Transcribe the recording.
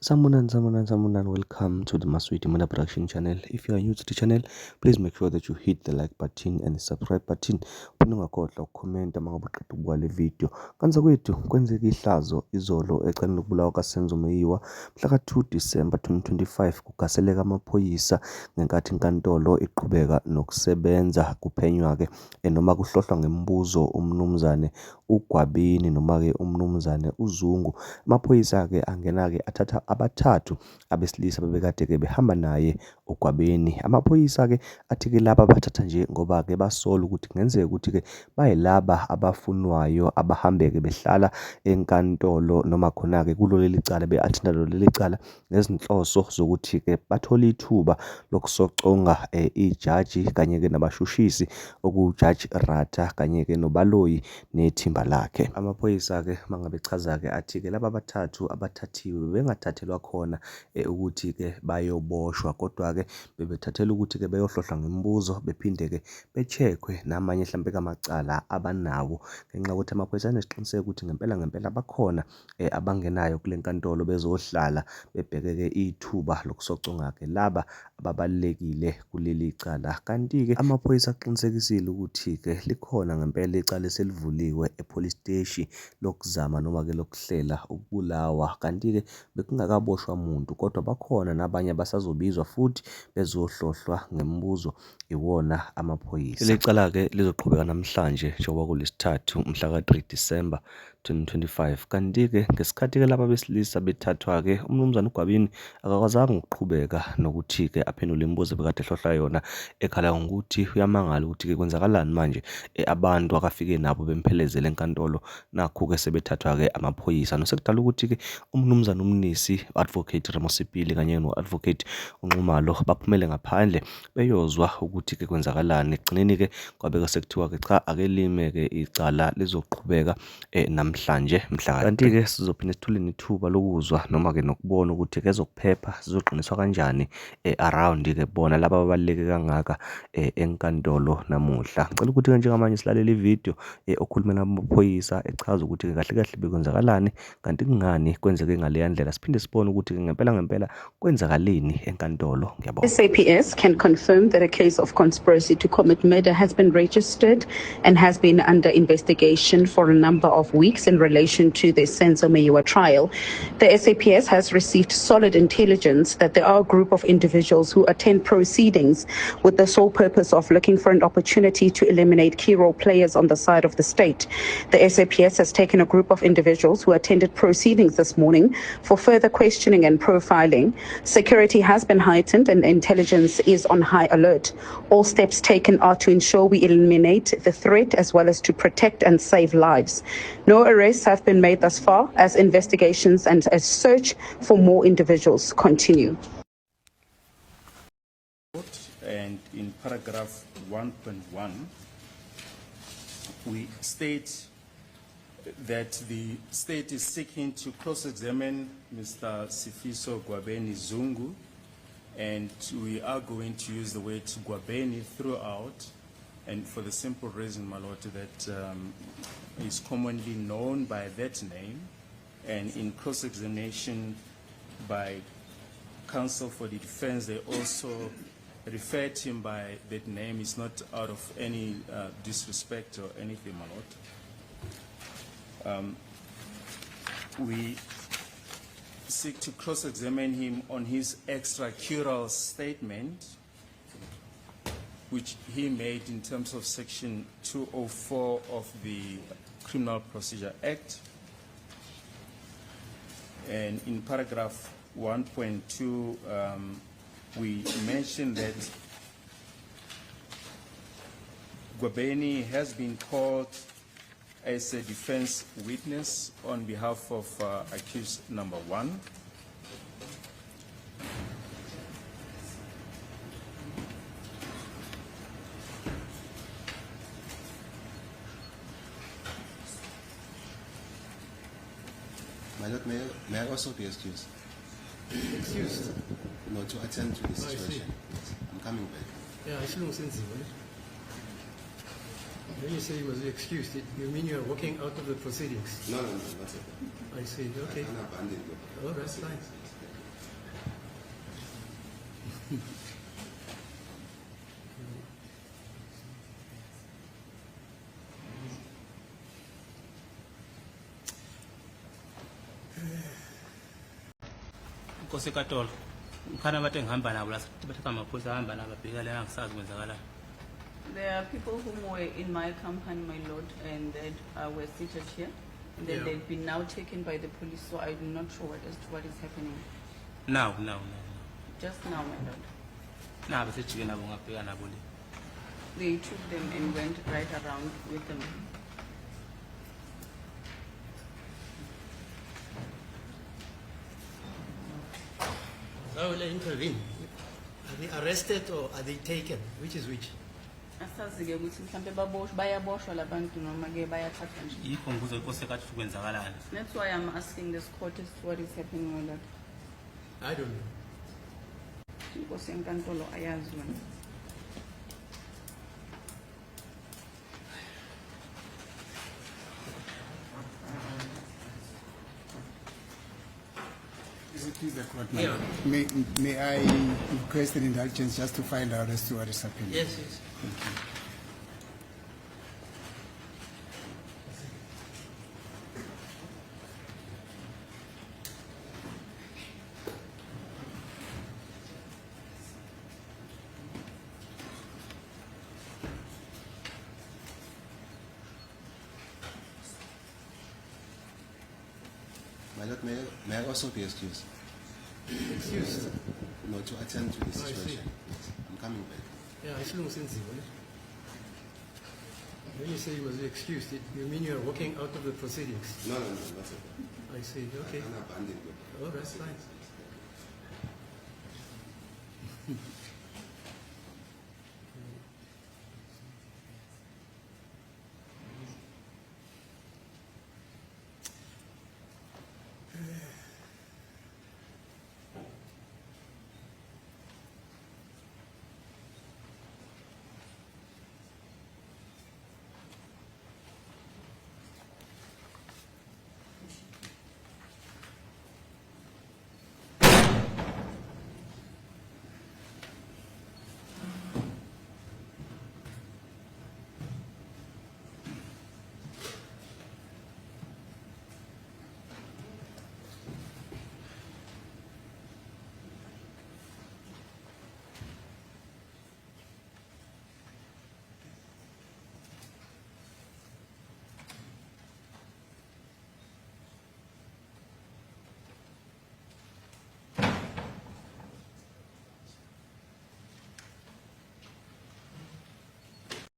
Samunan, welcome to the Maswiti Mona Production channel. If you are new to the channel, please make sure that you hit the like button and the subscribe button. Uningakhohlwa ukukhomenta mangabuqeda ukubuka le video. Kanza kwethu kwenzeka ihlazo izolo eceleni lokubulawa kaSenzo Meyiwa mhla ka-2 December 2025 kugaseleka amaphoyisa ngenkathi inkantolo iqhubeka nokusebenza kuphenywa ke noma kuhlohlwa ngemibuzo umnumzane uGwabini noma ke umnumzane uZungu. Amaphoyisa ke angena ke athatha abathathu abesilisa bebekade ke behamba naye uGwabeni. Amaphoyisa ke athi ke laba bathatha nje ngoba ke basola ukuthi kungenzeka ukuthi ke bayilaba abafunwayo abahambe ke behlala enkantolo noma khona ke kuloleli cala be-attenda loleli cala ngezinhloso zokuthi ke bathole ithuba lokusoconga ijaji kanye ke nabashushisi okuJudge Ratha kanye ke nobaloyi nethimba lakhe. Amaphoyisa ke mangabe chaza ke athi ke laba bathathu abathathiwe bengathathelwa khona ukuthi ke bayoboshwa, kodwa ke bebethathela ukuthi ke beyohlohlwa ngemibuzo bephinde ke becheckwe namanye mhlambe kamacala abanawo, ngenxa yokuthi amaphoyisa anesiqiniseko ukuthi ngempela bakhona abangenayo kule nkantolo bezohlala bebheke ke ithuba lokusoconga ke laba ababalekile kuleli cala. Kanti ke amaphoyisa aqinisekisile ukuthi ke likhona ngempela icala eselivuliwe epolice steshi lokuzama noma ke lokuhlela ukubulawa, kanti ke bekungakaboshwa umuntu, kodwa bakhona nabanye basazobizwa futhi bezohlohlwa ngemibuzo iwona amaphoyisa. Leli cala ke lizoqhubeka namhlanje njengoba kulesithathu mhla ka-3 December 2025. Kanti ke ngesikhathi ke laba besilisa bethathwa ke umnumzane uGwabini akakwazanga ukuqhubeka nokuthi ke aphendule imibuzo bekade ehlohlwa yona, ekhala ngokuthi uyamangala ukuthi ke kwenzakalani manje abantu akafike nabo bemphelezele enkantolo nakhu ke sebethathwa ke amaphoyisa. Nosekudala ukuthi ke umnumzane umnisi Advocate Ramosipili kanye no-Advocate uNxumalo baphumele ngaphandle beyozwa ukuthi ke kwenzakalani. Ekugcineni ke kwabeka sekuthiwa ke cha, ake lime ke icala lizoqhubeka namhlanje mhla. Kanti ke sizophinde sithule nethuba lokuzwa noma ke nokubona ukuthi ke ezokuphepha sizoqiniswa kanjani around ke bona laba ababaleke kangaka enkantolo namuhla. Ngicela ukuthi ke njengamanje silalela ivideo okhulumela amaphoyisa echaza ukuthi kahle kahle bekwenzakalani, kanti kungani kwenzeke ngaleya ndlela. Siphinde sibone ukuthi ngempela kwenzakaleni enkantolo. Ngiyabonga. SAPS can confirm that a case of conspiracy to commit murder has been registered and has been under investigation for a number of weeks in relation to the Senzo Meyiwa trial. The SAPS has received solid intelligence that there are a group of individuals who attend proceedings with the sole purpose of looking for an opportunity to eliminate key role players on the side of the state. The SAPS has taken a group of individuals who attended proceedings this morning for further questioning and profiling. Security has been heightened and intelligence is on high alert. All steps taken are to ensure we eliminate the threat as well as to protect and save lives. No arrests have been made thus far as investigations and a search for more individuals continue. And in paragraph 1.1, we state that the state is seeking to cross-examine Mr. Sifiso Gwabeni Zungu, and we are going to use the word Gwabeni throughout, and for the simple reason, my lord, that is commonly known by that name, and in cross-examination by counsel for the defense, they also refer to him by that name. It's not out of any disrespect or anything, my lord. We seek to cross-examine him on his extracurricular statement, which he made in terms of section 204 of the Criminal Procedure Act. And in paragraph 1.2, we mentioned that Gwabeni has been called as a defense witness on behalf of accused number 1. My lord, may I also be excused? Excused? No, to attend to the situation. I'm coming back. Yeah, I shouldn't sense it. When you say you was excused, you mean you are walking out of the proceedings? No, not at all. I see, okay. I can abandon you. Oh, that's fine. Nkosi Katolo, ukhana bathe ngihamba nabo la bathatha amaphoyisa ahamba nabo abheka la ngisazi kwenzakalani. There are people who were in my company, my lord, and that were seated here. And then Yeah. they've been now taken by the police, so I'm not sure as to what is happening. No. Just now, my lord. Na basejike nabo ngabheka nabo le. They took them and went right around with them. How will I intervene? Are they arrested or are they taken? Which is which? Asazi-ke ukuthi mhlampe bayaboshwa labantu noma-ke bayathathwa nje. Yikho ngibuza inkosi kathi kwenzakalani. That's why I'm asking this court as to what is happening, my lord. I don't know. Inkosi enkantolo ayazi yona. Is it please the court, Yeah. May I request an indulgence just to find out as to what is happening? Yes, yes. Thank you. My lord, may I also be excused? Excused. No, to attend to the I see. situation. Yes, I'm coming back. Yeah, isilungu senziwa, ne? When you say you must be excused, you mean you are walking out of the proceedings? No, not at all. I see. Okay. I'm abandoned. Oh, that's fine.